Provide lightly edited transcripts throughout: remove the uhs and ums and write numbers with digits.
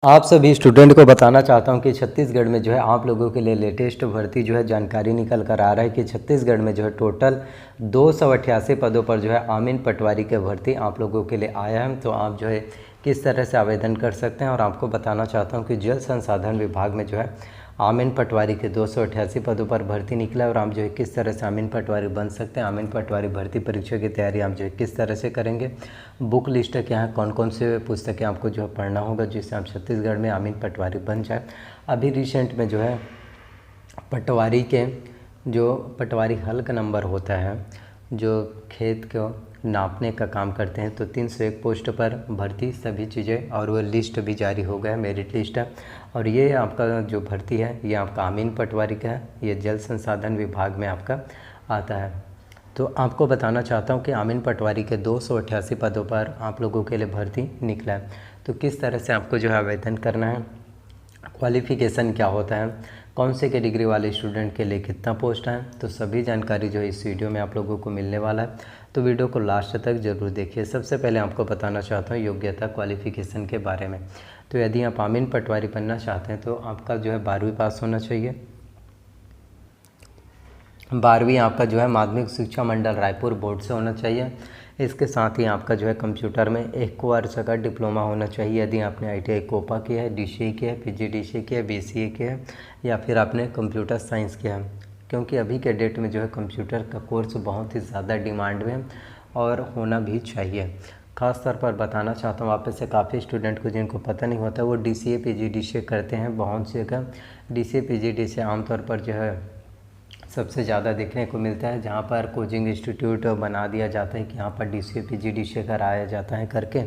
आप सभी स्टूडेंट को बताना चाहता हूं कि छत्तीसगढ़ में जो है आप लोगों के लिए लेटेस्ट भर्ती जो है जानकारी निकल कर आ रहा है कि छत्तीसगढ़ में जो है टोटल 288 पदों पर जो है आमीन पटवारी के भर्ती आप लोगों के लिए आया है। तो आप जो है किस तरह से आवेदन कर सकते हैं, और आपको बताना चाहता हूँ कि जल संसाधन विभाग में जो है आमीन पटवारी के 288 पदों पर भर्ती निकला है। और आप जो है किस तरह से आमीन पटवारी बन सकते हैं, आमीन पटवारी भर्ती परीक्षा की तैयारी आप जो है किस तरह से करेंगे, बुक लिस्ट क्या है, कौन कौन से पुस्तकें आपको जो है पढ़ना होगा जिससे आप छत्तीसगढ़ में आमीन पटवारी बन जाए। अभी रिसेंट में जो है पटवारी के जो पटवारी हल्क नंबर होता है जो खेत को नापने का काम करते हैं, तो 301 पोस्ट पर भर्ती सभी चीज़ें, और वो लिस्ट भी जारी हो गया, मेरिट लिस्ट है। और ये आपका जो भर्ती है ये आपका आमीन पटवारी का है, ये जल संसाधन विभाग में आपका आता है। तो आपको बताना चाहता हूँ कि आमीन पटवारी के 288 पदों पर आप लोगों के लिए भर्ती निकला है। तो किस तरह से आपको जो है आवेदन करना है, क्वालिफ़िकेशन क्या होता है, कौन से कैटेगरी वाले स्टूडेंट के लिए कितना पोस्ट है, तो सभी जानकारी जो है इस वीडियो में आप लोगों को मिलने वाला है। तो वीडियो को लास्ट तक ज़रूर देखिए। सबसे पहले आपको बताना चाहता हूँ योग्यता क्वालिफ़िकेशन के बारे में। तो यदि आप आमीन पटवारी बनना चाहते हैं तो आपका जो है 12वीं पास होना चाहिए। 12वीं आपका जो है माध्यमिक शिक्षा मंडल रायपुर बोर्ड से होना चाहिए। इसके साथ ही आपका जो है कंप्यूटर में 1 वर्ष का डिप्लोमा होना चाहिए। यदि आपने ITI कोपा किया है, DCE किया है, PGDCE किया है, BCA किया है, या फिर आपने कंप्यूटर साइंस किया है, क्योंकि अभी के डेट में जो है कंप्यूटर का कोर्स बहुत ही ज़्यादा डिमांड में है और होना भी चाहिए। ख़ास तौर पर बताना चाहता हूँ आप में से काफ़ी स्टूडेंट को जिनको पता नहीं होता वो DCA PGDCA करते हैं। बहुत से जगह DCA PGDCA आमतौर पर जो है सबसे ज़्यादा देखने को मिलता है, जहाँ पर कोचिंग इंस्टीट्यूट बना दिया जाता है कि यहाँ पर DCA PGDCA कराया जाता है करके।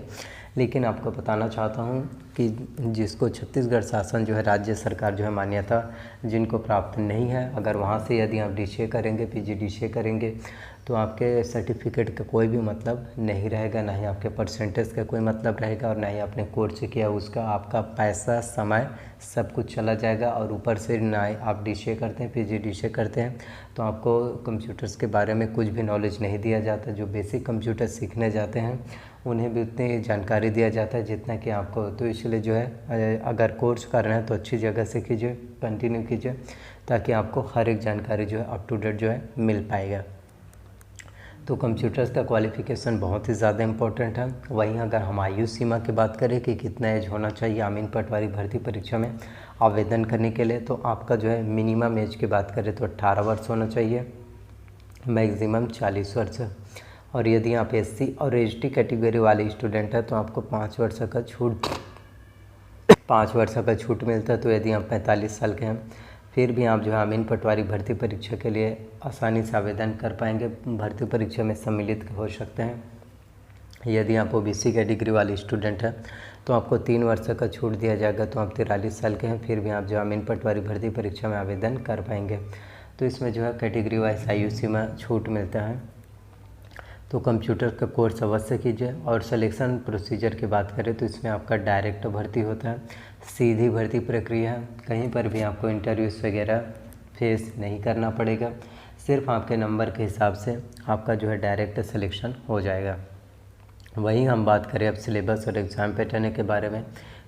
लेकिन आपको बताना चाहता हूँ कि जिसको छत्तीसगढ़ शासन जो है राज्य सरकार जो है मान्यता जिनको प्राप्त नहीं है, अगर वहाँ से यदि आप DCA करेंगे PGDCA करेंगे तो आपके सर्टिफिकेट का कोई भी मतलब नहीं रहेगा, ना ही आपके परसेंटेज का कोई मतलब रहेगा, और ना ही आपने कोर्स किया उसका आपका पैसा समय सब कुछ चला जाएगा। और ऊपर से ना आप DCA करते हैं PGDCA करते हैं तो आपको कंप्यूटर्स के बारे में कुछ भी नॉलेज नहीं दिया जाता। जो बेसिक कंप्यूटर सीखने जाते हैं उन्हें भी उतनी जानकारी दिया जाता है जितना कि आपको। तो इसलिए जो है अगर कोर्स करना है तो अच्छी जगह से कीजिए, कंटिन्यू कीजिए, ताकि आपको हर एक जानकारी जो है अप टू डेट जो है मिल पाएगा। तो कंप्यूटर्स का क्वालिफ़िकेशन बहुत ही ज़्यादा इम्पोर्टेंट है। वहीं अगर हम आयु सीमा की बात करें कि कितना एज होना चाहिए आमीन पटवारी भर्ती परीक्षा में आवेदन करने के लिए, तो आपका जो है मिनिमम एज की बात करें तो 18 वर्ष होना चाहिए, मैक्सिमम 40 वर्ष। और यदि आप SC और ST कैटेगरी वाले स्टूडेंट हैं तो आपको 5 वर्ष का छूट मिलता है। तो यदि आप 45 साल के हैं फिर भी आप जो है आमीन पटवारी भर्ती परीक्षा के लिए आसानी से आवेदन कर पाएंगे, भर्ती परीक्षा में सम्मिलित हो सकते हैं। यदि आप OBC कैटेगरी वाले स्टूडेंट हैं तो आपको 3 वर्ष का छूट दिया जाएगा। तो आप 43 साल के हैं फिर भी आप जो आमीन पटवारी भर्ती परीक्षा में आवेदन कर पाएंगे। तो इसमें जो है कैटेगरी वाइज आयु सीमा छूट मिलता है। तो कंप्यूटर का कोर्स अवश्य कीजिए। और सिलेक्शन प्रोसीजर की बात करें तो इसमें आपका डायरेक्ट भर्ती होता है, सीधी भर्ती प्रक्रिया है, कहीं पर भी आपको इंटरव्यूज़ वगैरह फेस नहीं करना पड़ेगा, सिर्फ आपके नंबर के हिसाब से आपका जो है डायरेक्ट सिलेक्शन हो जाएगा। वहीं हम बात करें अब सिलेबस और एग्ज़ाम पैटर्न के बारे में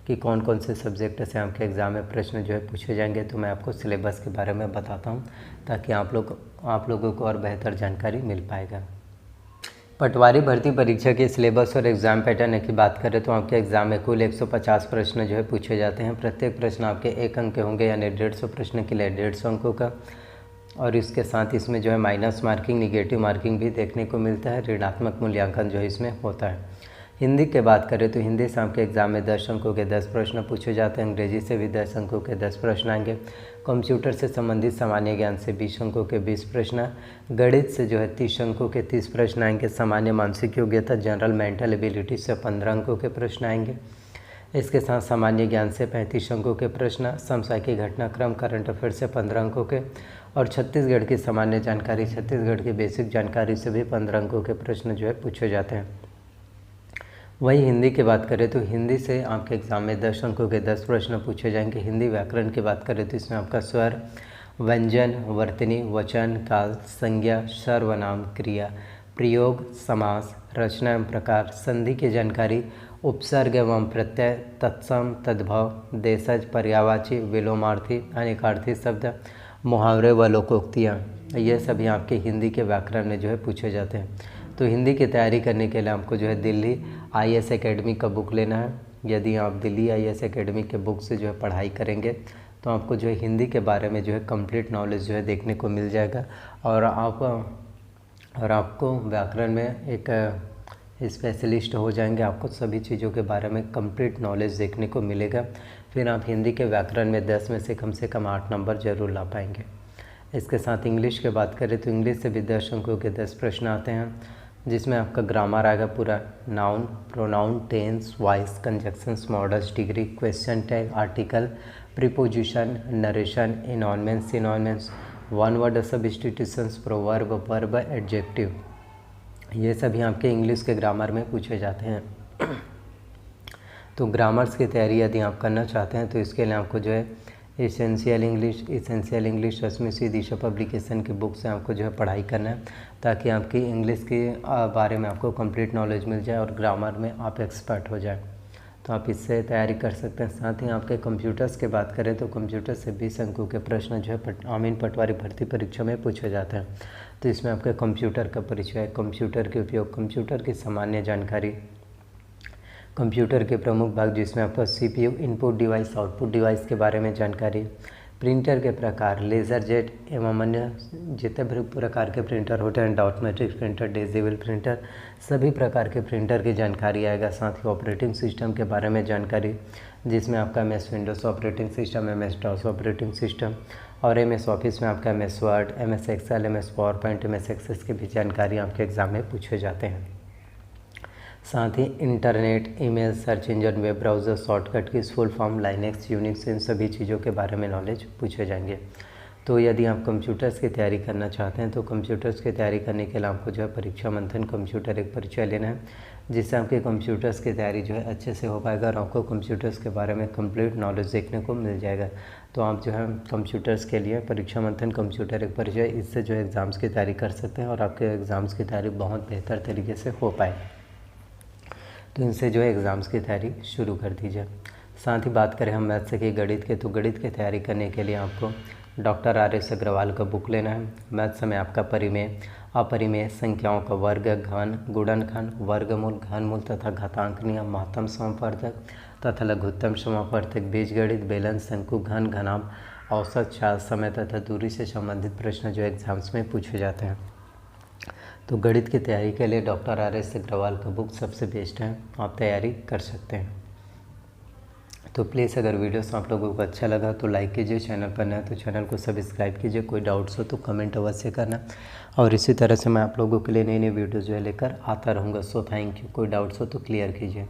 कि कौन कौन से सब्जेक्ट से आपके एग्ज़ाम में प्रश्न जो है पूछे जाएंगे, तो मैं आपको सिलेबस के बारे में बताता हूँ ताकि आप लोगों को और बेहतर जानकारी मिल पाएगा। पटवारी भर्ती परीक्षा के सिलेबस और एग्ज़ाम पैटर्न की बात करें तो आपके एग्ज़ाम में कुल 150 प्रश्न जो है पूछे जाते हैं। प्रत्येक प्रश्न आपके 1 अंक के होंगे, यानी 150 प्रश्न के लिए 150 अंकों का। और इसके साथ इसमें जो है माइनस मार्किंग, निगेटिव मार्किंग भी देखने को मिलता है, ऋणात्मक मूल्यांकन जो है इसमें होता है। हिंदी की बात करें तो हिंदी से आपके एग्ज़ाम में 10 अंकों के 10 प्रश्न पूछे जाते हैं, अंग्रेजी से भी 10 अंकों के 10 प्रश्न आएंगे, कंप्यूटर से संबंधित सामान्य ज्ञान से 20 अंकों के 20 प्रश्न, गणित से जो है 30 अंकों के 30 प्रश्न आएंगे, सामान्य मानसिक योग्यता जनरल मेंटल एबिलिटी से 15 अंकों के प्रश्न आएंगे। इसके साथ सामान्य ज्ञान से 35 अंकों के प्रश्न, समसामयिक घटनाक्रम करंट अफेयर से 15 अंकों के, और छत्तीसगढ़ की सामान्य जानकारी, छत्तीसगढ़ की बेसिक जानकारी से भी 15 अंकों के प्रश्न जो है पूछे जाते हैं। वहीं हिंदी की बात करें तो हिंदी से आपके एग्ज़ाम में 10 अंकों के 10 प्रश्न पूछे जाएंगे। हिंदी व्याकरण की बात करें तो इसमें आपका स्वर, व्यंजन, वर्तनी, वचन, काल, संज्ञा, सर्वनाम, क्रिया, प्रयोग, समास, रचना एवं प्रकार, संधि की जानकारी उपसर्ग एवं प्रत्यय, तत्सम, तद्भव, देशज, पर्यायवाची, विलोमार्थी, अनेकार्थी शब्द, मुहावरे व लोकोक्तियाँ, ये सभी आपके हिंदी के व्याकरण में जो है पूछे जाते हैं। तो हिंदी की तैयारी करने के लिए आपको जो है दिल्ली IAS एकेडमी का बुक लेना है। यदि आप दिल्ली IAS एकेडमी के बुक से जो है पढ़ाई करेंगे तो आपको जो है हिंदी के बारे में जो है कंप्लीट नॉलेज जो है देखने को मिल जाएगा, और आपको व्याकरण में एक स्पेशलिस्ट हो जाएंगे। आपको सभी चीज़ों के बारे में कंप्लीट नॉलेज देखने को मिलेगा। फिर आप हिंदी के व्याकरण में 10 में से कम 8 नंबर जरूर ला पाएंगे। इसके साथ इंग्लिश की बात करें तो इंग्लिश से भी 10 अंकों के 10 प्रश्न आते हैं, जिसमें आपका ग्रामर आएगा पूरा, noun, pronoun, tense, voice, conjunctions, modals, degree, question tag, article, preposition, narration, इनॉर्मेंट्स, one word substitutions, proverb, verb, adjective, ये सभी आपके इंग्लिश के ग्रामर में पूछे जाते हैं। तो ग्रामर्स की तैयारी यदि आप करना चाहते हैं तो इसके लिए आपको जो है एसेंशियल इंग्लिश रश्मि सी दिशा पब्लिकेशन की बुक से आपको जो है पढ़ाई करना है, ताकि आपकी इंग्लिश के बारे में आपको कंप्लीट नॉलेज मिल जाए और ग्रामर में आप एक्सपर्ट हो जाए। तो आप इससे तैयारी कर सकते हैं। साथ ही आपके कंप्यूटर्स की बात करें तो कंप्यूटर से 20 अंकों के प्रश्न जो है अमीन पटवारी भर्ती परीक्षा में पूछे जाते हैं। तो इसमें आपके कंप्यूटर का परिचय, कंप्यूटर के उपयोग, कंप्यूटर की सामान्य जानकारी, कंप्यूटर के प्रमुख भाग जिसमें आपका CPU, input device, output device के बारे में जानकारी, प्रिंटर के प्रकार, लेज़र जेट एवं अन्य जितने भी प्रकार के प्रिंटर होते हैं, डॉट मैट्रिक्स प्रिंटर, डिजिबल प्रिंटर, सभी प्रकार के प्रिंटर की जानकारी आएगा। साथ ही ऑपरेटिंग सिस्टम के बारे में जानकारी, जिसमें आपका MS Windows operating system, MS DOS operating system, और MS ऑफिस में आपका MS Word, MS Excel, MS PowerPoint, MS Access की भी जानकारी आपके एग्ज़ाम में पूछे जाते हैं। साथ ही internet, email, search engine, web browser, shortcut की फुल फॉर्म, लाइनेक्स, यूनिक्स, इन सभी चीज़ों के बारे में नॉलेज पूछे जाएंगे। तो यदि आप कंप्यूटर्स की तैयारी करना चाहते हैं तो कंप्यूटर्स की तैयारी करने के लिए आपको जो है परीक्षा मंथन कंप्यूटर एक परिचय लेना है, जिससे आपके कंप्यूटर्स की तैयारी जो है अच्छे से हो पाएगा और आपको कंप्यूटर्स के बारे में कंप्लीट नॉलेज देखने को मिल जाएगा। तो आप जो है कंप्यूटर्स के लिए परीक्षा मंथन कंप्यूटर एक परिचय, इससे जो है एग्ज़ाम्स की तैयारी कर सकते हैं और आपके एग्ज़ाम्स की तैयारी बहुत बेहतर तरीके से हो पाए। तो इनसे जो है एग्ज़ाम्स की तैयारी शुरू कर दीजिए। साथ ही बात करें हम मैथ्स की गणित के, तो गणित की तैयारी करने के लिए आपको डॉक्टर RS अग्रवाल का बुक लेना है। मैथ्स में आपका परिमेय, अपरिमेय, संख्याओं का वर्ग, घन, गुणनखंड, वर्गमूल, घनमूल तथा घातांक नियम, महत्तम समापवर्तक तथा लघुत्तम समापवर्तक, बीजगणित, बेलन, शंकु, घन, घनाभ, औसत, चाल, समय तथा दूरी से संबंधित प्रश्न जो एग्ज़ाम्स में पूछे जाते हैं। तो गणित की तैयारी के लिए डॉक्टर RS अग्रवाल का बुक सबसे बेस्ट है, आप तैयारी कर सकते हैं। तो प्लीज़ अगर वीडियोस आप लोगों को अच्छा लगा तो लाइक कीजिए, चैनल पर नया तो चैनल को सब्सक्राइब कीजिए, कोई डाउट्स हो तो कमेंट अवश्य करना, और इसी तरह से मैं आप लोगों के लिए नई वीडियो जो है लेकर आता रहूँगा। So thank you. कोई डाउट्स हो तो क्लियर कीजिए।